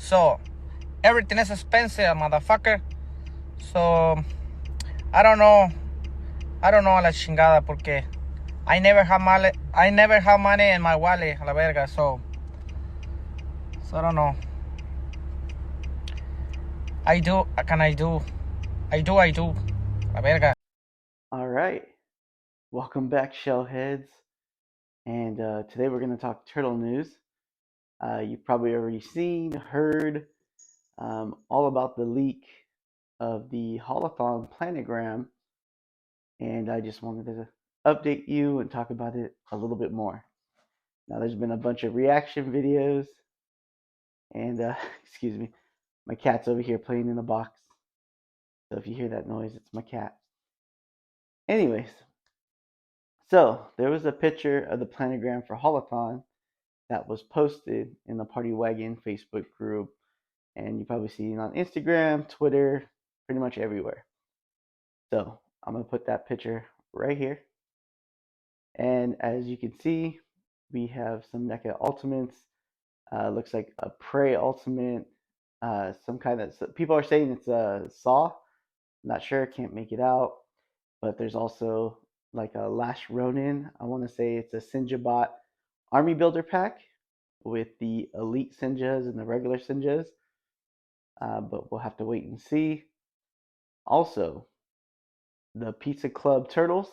So everything is expensive, motherfucker. So I don't know a la chingada porque I never have money in my wallet, a la verga. So I don't know. I do. La verga. All right, welcome back, Shellheads. And today we're going to talk turtle news. You've probably already seen, heard all about the leak of the Haulathon planogram, and I just wanted to update you and talk about it a little bit more. Now, there's been a bunch of reaction videos, and excuse me, my cat's over here playing in a box. So if you hear that noise, it's my cat. Anyways, so there was a picture of the planogram for Haulathon that was posted in the Party Wagon Facebook group, and you probably see it on Instagram, Twitter, pretty much everywhere. So I'm gonna put that picture right here, and as you can see, we have some NECA ultimates. Looks like a Prey ultimate, some kind of people are saying it's a Saw. Not sure, can't make it out. But there's also like a Lash Ronin. I want to say it's a Sinjabot Army Builder pack with the Elite Sinjas and the regular Sinjas. But we'll have to wait and see. Also, the Pizza Club Turtles.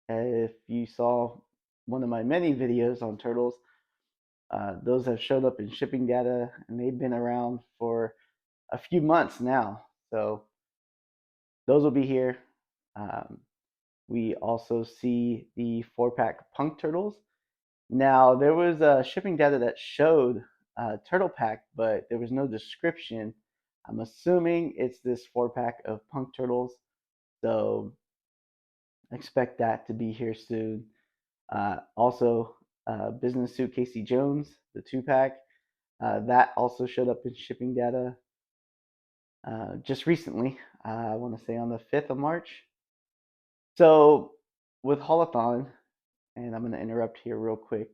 If you saw one of my many videos on turtles, those have showed up in shipping data and they've been around for a few months now. So those will be here. Um, we also see the 4-pack Punk Turtles. Now, there was shipping data that showed Turtle Pack, but there was no description. I'm assuming it's this 4-pack of Punk Turtles. So expect that to be here soon. Also, Business Suit Casey Jones, the 2-pack. That also showed up in shipping data just recently. I want to say on the 5th of March. So with Haulathon, and I'm going to interrupt here real quick.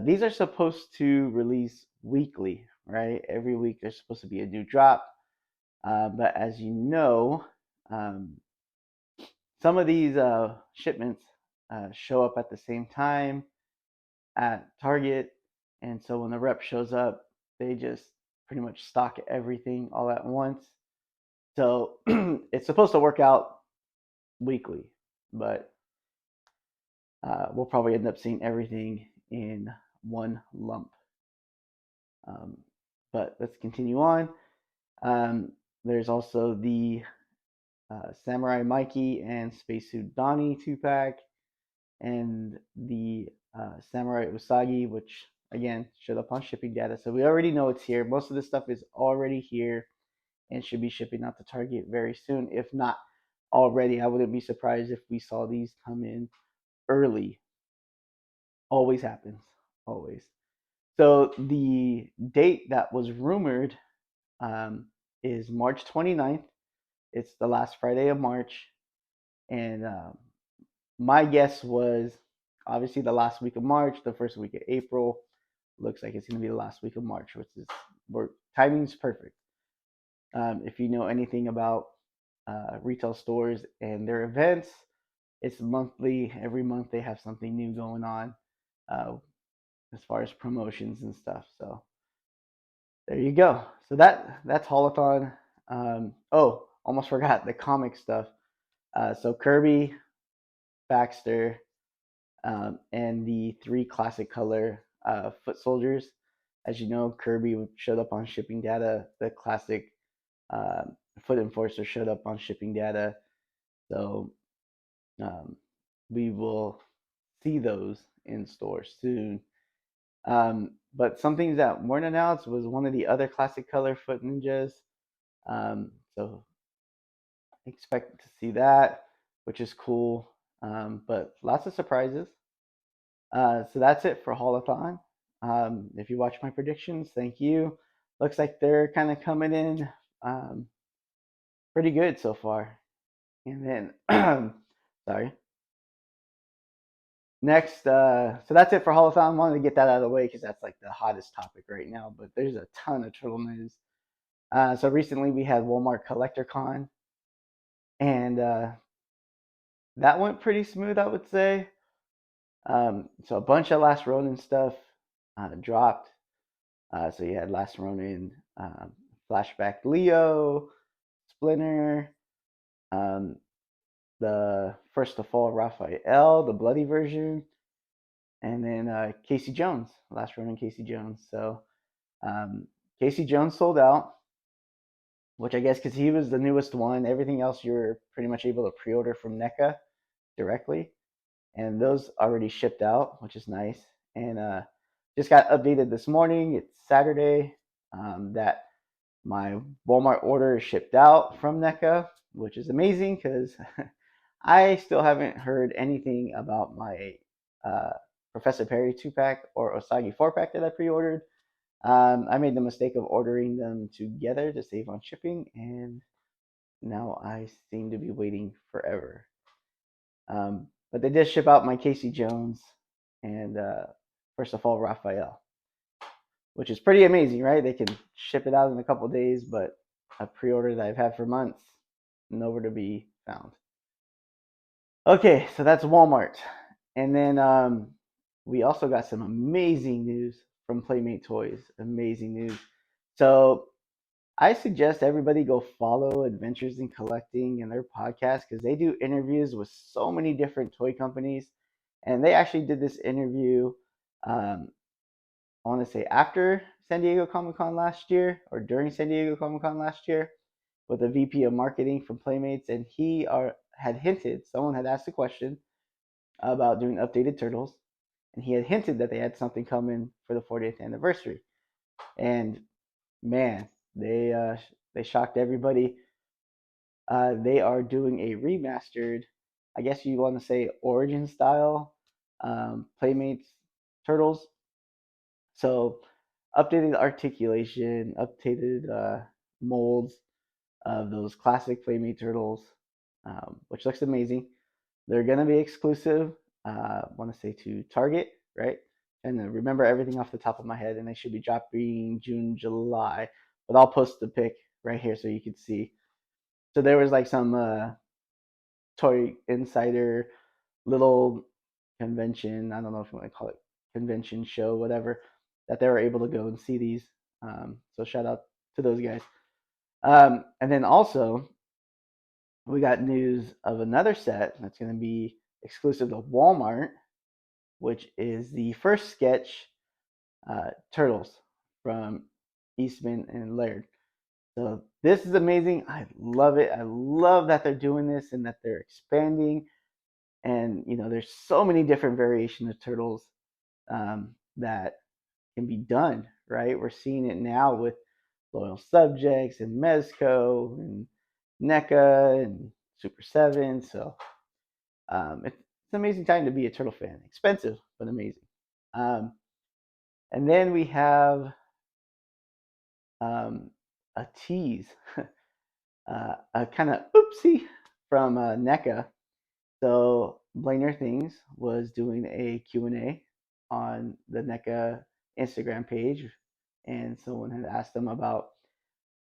These are supposed to release weekly, right? Every week there's supposed to be a new drop. But as you know, um, some of these shipments show up at the same time at Target. And so when the rep shows up, they just pretty much stock everything all at once. So it's supposed to work out weekly, but we'll probably end up seeing everything in one lump. Um, but let's continue on. Um, there's also the Samurai Mikey and Spacesuit Donnie 2-pack, and the Samurai Usagi, which again showed up on shipping data. So we already know it's here. Most of this stuff is already here and should be shipping out to Target very soon. If not already, I wouldn't be surprised if we saw these come in early. Always happens. Always. So the date that was rumored is March 29th. It's the last Friday of March. And my guess was obviously the last week of March, the first week of April. Looks like it's going to be the last week of March, which is where timing's perfect. If you know anything about retail stores and their events, it's monthly. Every month they have something new going on as far as promotions and stuff. So there you go. So that's Haulathon. Oh, almost forgot the comic stuff. So Kirby, Baxter, and the 3 classic color foot soldiers. As you know, Kirby showed up on shipping data. The classic uh, foot enforcer showed up on shipping data. So um, we will see those in stores soon. But some things that weren't announced was one of the other classic color foot ninjas. So expect to see that, which is cool. But lots of surprises. So that's it for Haulathon. If you watch my predictions, thank you. Looks like they're kind of coming in um, pretty good so far. And then, sorry. next, so that's it for Haulathon. I wanted to get that out of the way because that's like the hottest topic right now. But there's a ton of turtle news. So recently we had Walmart Collector Con, and that went pretty smooth, I would say. So a bunch of Last Ronin stuff dropped. So you had Last Ronin, Flashback Leo, Splinter, um, the First to Fall Raphael, the bloody version, and then Casey Jones, Last Ronin Casey Jones. So um, Casey Jones sold out, which I guess because he was the newest one. Everything else you're pretty much able to pre-order from NECA directly, and those already shipped out, which is nice. And just got updated this morning. It's Saturday. That my Walmart order is shipped out from NECA, which is amazing because I still haven't heard anything about my uh, Professor Perry 2-pack or Osagi 4-pack that I pre-ordered. I made the mistake of ordering them together to save on shipping, and now I seem to be waiting forever. But they did ship out my Casey Jones and first of all Raphael, which is pretty amazing, right? They can ship it out in a couple days, but a pre-order that I've had for months, nowhere to be found. Okay, so that's Walmart, and then we also got some amazing news from Playmate Toys. Amazing news. So I suggest everybody go follow Adventures in Collecting and their podcast because they do interviews with so many different toy companies. And they actually did this interview, I want to say after San Diego Comic Con last year or during San Diego Comic Con last year with the VP of marketing from Playmates. And had hinted, someone had asked a question about doing updated Turtles. And he had hinted that they had something coming for the 40th anniversary. And man, they shocked everybody. They are doing a remastered, I guess you want to say origin style Playmates Turtles. So updated articulation, updated molds of those classic Playmate Turtles, which looks amazing. They're gonna be exclusive. Want to say to Target, right? And remember everything off the top of my head, and they should be dropping June, July. But I'll post the pic right here so you can see. So there was like some Toy Insider little convention. I don't know if you want to call it convention show, whatever, that they were able to go and see these. So shout out to those guys. And then also we got news of another set that's going to be exclusive to Walmart, which is the first sketch Turtles from Eastman and Laird. So this is amazing. I love it. I love that they're doing this and that they're expanding. And there's so many different variations of turtles that can be done. Right? We're seeing it now with Loyal Subjects and Mezco and NECA and Super Seven. So it's an amazing time to be a turtle fan. Expensive, but amazing. Um, and then we have a tease, a kind of oopsie from NECA. So Blainer Things was doing a Q&A on the NECA Instagram page, and someone had asked them about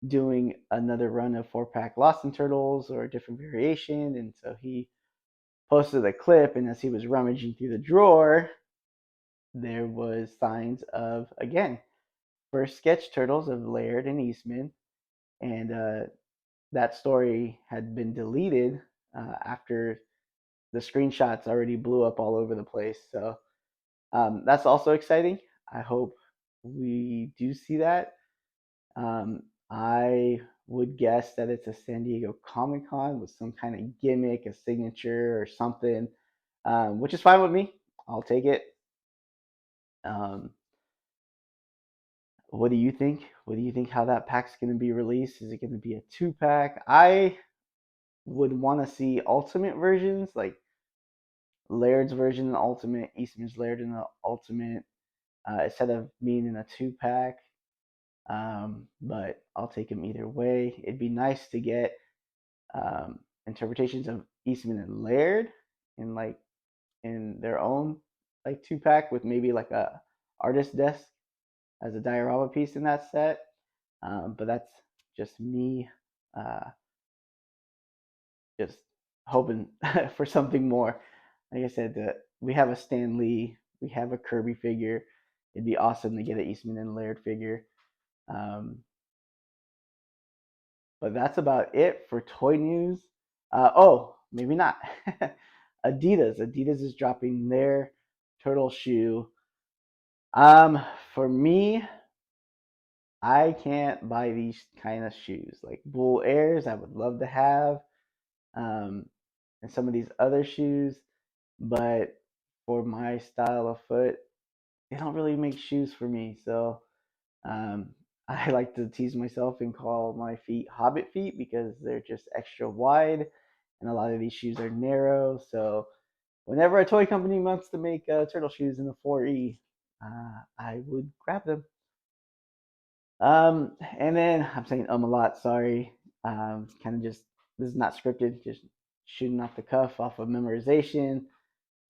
doing another run of 4-pack Lost in Turtles or a different variation, and so he posted a clip, and as he was rummaging through the drawer, there was signs of, again, first sketch Turtles of Laird and Eastman, and that story had been deleted after the screenshots already blew up all over the place. So that's also exciting. I hope we do see that. I would guess that it's a San Diego Comic Con with some kind of gimmick, a signature, or something, which is fine with me. I'll take it. Um, what do you think? What do you think how that pack's going to be released? Is it going to be a 2-pack? I would want to see ultimate versions, like Laird's version in the ultimate, Eastman's Laird in the ultimate, instead of being in a 2-pack. But I'll take them either way. It'd be nice to get interpretations of Eastman and Laird in their own like 2-pack with maybe like a artist desk as a diorama piece in that set. But that's just me uh, just hoping for something more. Like I said, we have a Stan Lee, we have a Kirby figure. It'd be awesome to get an Eastman and Laird figure. Um, but that's about it for toy news. Oh, maybe not. Adidas. Adidas is dropping their turtle shoe. Um, for me, I can't buy these kind of shoes. Like Bull Airs, I would love to have, um, and some of these other shoes, but for my style of foot, they don't really make shoes for me. So I like to tease myself and call my feet hobbit feet because they're just extra wide, and a lot of these shoes are narrow. So whenever a toy company wants to make turtle shoes in the 4E, I would grab them. And then I'm saying a lot. Sorry. Kind of just this is not scripted. Just shooting off the cuff, off of memorization.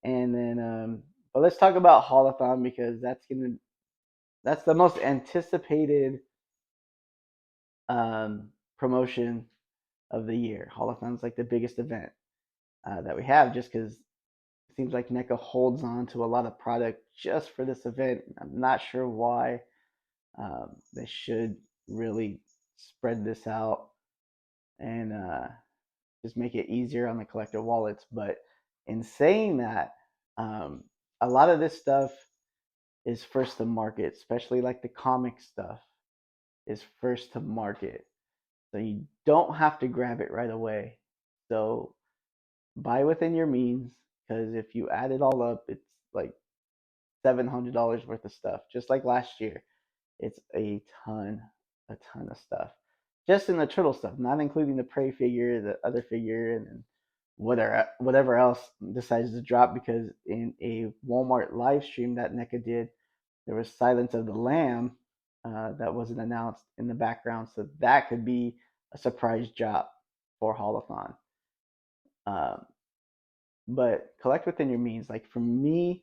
And then, but let's talk about Haulathon because that's the most anticipated um, promotion of the year. Haulathon's like the biggest event that we have, just because it seems like NECA holds on to a lot of product just for this event. I'm not sure why. They should really spread this out and just make it easier on the collector wallets. But in saying that, um, a lot of this stuff is first to market, especially like the comic stuff is first to market. So you don't have to grab it right away. So buy within your means because if you add it all up, it's like $700 worth of stuff. Just like last year, it's a ton of stuff. Just in the turtle stuff, not including the prey figure, the other figure, and then whatever else decides to drop. Because in a Walmart live stream that NECA did, there was Silence of the Lamb that wasn't announced in the background, so that could be a surprise drop for Haulathon. Um, but collect within your means. Like for me,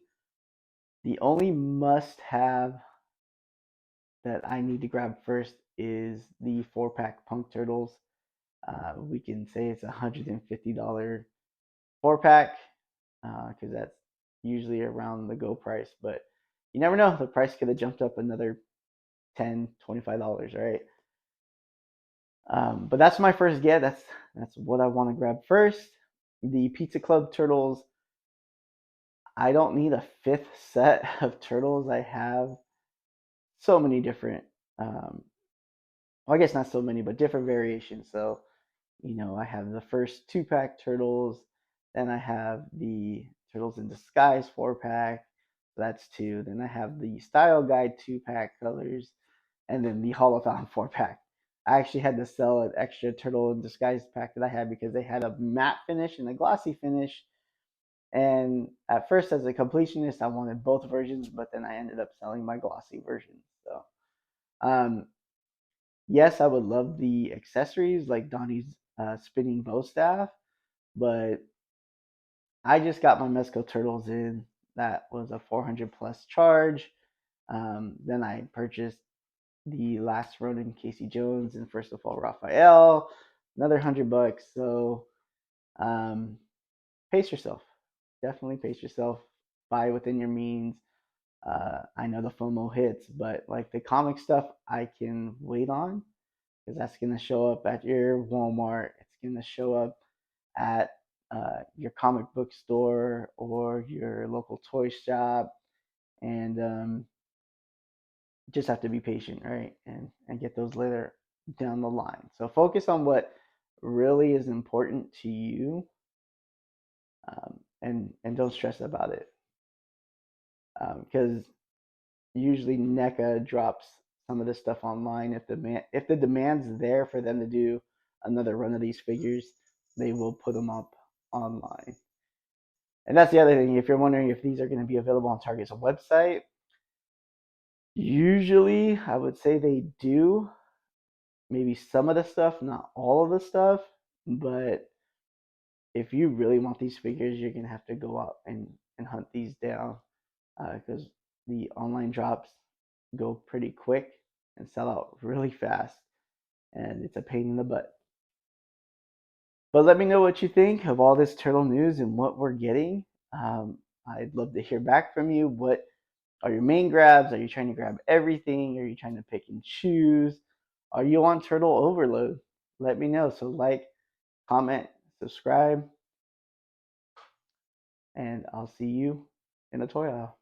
the only must-have that I need to grab first is the 4-pack Punk Turtles. We can say it's $150 4-pack because that's usually around the go price, but you never know. The price could have jumped up another $10, $25, right? But that's my first get. That's what I want to grab first. The Pizza Club turtles. I don't need a fifth set of turtles. I have so many different. Well, I guess not so many, but different variations. So I have the first 2-pack turtles. Then I have the Turtles in Disguise 4-pack. That's two. Then I have the Style Guide 2-pack colors, and then the Haulathon 4-pack. I actually had to sell an extra Turtle in Disguise pack that I had because they had a matte finish and a glossy finish. And at first, as a completionist, I wanted both versions, but then I ended up selling my glossy version. So, um, yes, I would love the accessories like Donnie's spinning bow staff, but I just got my Mezco Turtles in. That was a 400 plus charge. Then I purchased the Last Ronin Casey Jones and First of All Raphael, another $100. So um, pace yourself. Definitely pace yourself. Buy within your means. I know the FOMO hits, but like the comic stuff, I can wait on because that's gonna show up at your Walmart. It's gonna show up at your comic book store or your local toy shop, and just have to be patient, right? And get those later down the line. So focus on what really is important to you, and don't stress about it, because usually NECA drops some of this stuff online. If the demand's there for them to do another run of these figures, they will put them up online. And that's the other thing. If you're wondering if these are going to be available on Target's website, usually I would say they do. Maybe some of the stuff, not all of the stuff. But if you really want these figures, you're going to have to go out and hunt these down. because the online drops go pretty quick and sell out really fast, and it's a pain in the butt. But let me know what you think of all this turtle news and what we're getting. I'd love to hear back from you. What are your main grabs? Are you trying to grab everything? Are you trying to pick and choose? Are you on turtle overload? Let me know. So like, comment, subscribe, and I'll see you in a toy aisle.